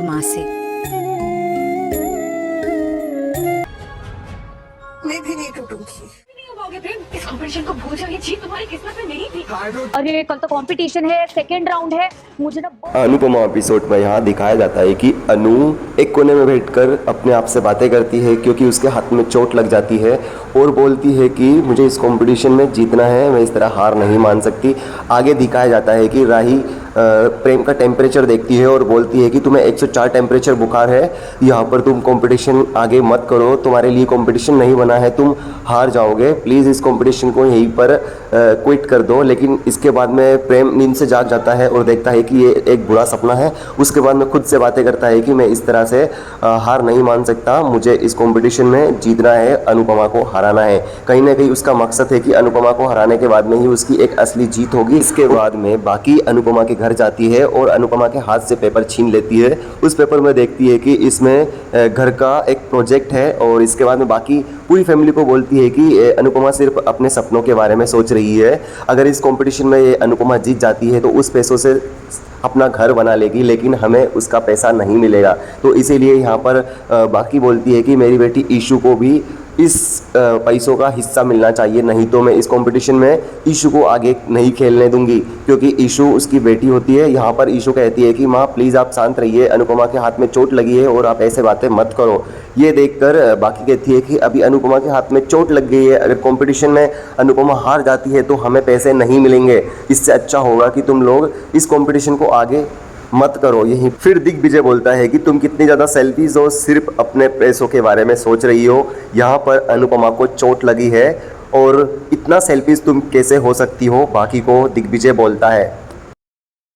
अनुपमा से। मैं भी नहीं टूटूंगी। इस कंपटीशन को भूल जाइए, जीत तुम्हारी किस्मत में नहीं थी। अरे कल तो कंपटीशन है, सेकंड राउंड है, मुझे ना अनुपमा एपिसोड में यहाँ दिखाया जाता है कि अनु एक कोने में बैठकर अपने आप से बातें करती है क्योंकि उसके हाथ में चोट लग जाती है और बोलती है कि मुझे इस कंपटीशन में जीतना है, मैं इस तरह हार नहीं मान सकती। आगे दिखाया जाता है कि राही प्रेम का टेम्परेचर देखती है और बोलती है कि तुम्हें 104 टेम्परेचर बुखार है, यहाँ पर तुम कंपटीशन आगे मत करो, तुम्हारे लिए कंपटीशन नहीं बना है, तुम हार जाओगे, प्लीज़ इस कंपटीशन को यहीं पर क्विट कर दो। लेकिन इसके बाद में प्रेम नींद से जाग जाता है और देखता है कि ये एक बुरा सपना है। उसके बाद में खुद से बातें करता है कि मैं इस तरह से हार नहीं मान सकता, मुझे इस कंपटीशन में जीतना है, अनुपमा को हराना है। कहीं ना कहीं उसका मकसद है कि अनुपमा को हराने के बाद में ही उसकी एक असली जीत होगी। इसके बाद में बाकी अनुपमा के घर जाती है और अनुपमा के हाथ से पेपर छीन लेती है। उस पेपर में देखती है कि इसमें घर का एक प्रोजेक्ट है और इसके बाद में बाकी पूरी फैमिली को बोलती है कि अनुपमा सिर्फ अपने सपनों के बारे में सोच रही है। अगर इस कंपटीशन में ये अनुपमा जीत जाती है तो उस पैसों से अपना घर बना लेगी, लेकिन हमें उसका पैसा नहीं मिलेगा। तो इसीलिए यहाँ पर बाकी बोलती है कि मेरी बेटी ईशू को भी इस पैसों का हिस्सा मिलना चाहिए, नहीं तो मैं इस कंपटीशन में ईशू को आगे नहीं खेलने दूंगी, क्योंकि ईशू उसकी बेटी होती है। यहाँ पर ईशू कहती है कि माँ प्लीज़ आप शांत रहिए, अनुपमा के हाथ में चोट लगी है और आप ऐसे बातें मत करो। ये देखकर बाकी कहती है कि अभी अनुपमा के हाथ में चोट लग गई है, अगर कंपटीशन में अनुपमा हार जाती है तो हमें पैसे नहीं मिलेंगे, इससे अच्छा होगा कि तुम लोग इस कंपटीशन को आगे मत करो यहीं। फिर दिग्विजय बोलता है कि तुम कितनी ज़्यादा सेल्फिश हो, सिर्फ अपने पैसों के बारे में सोच रही हो। यहाँ पर अनुपमा को चोट लगी है और इतना सेल्फिश तुम कैसे हो सकती हो, बाकी को दिग्विजय बोलता है।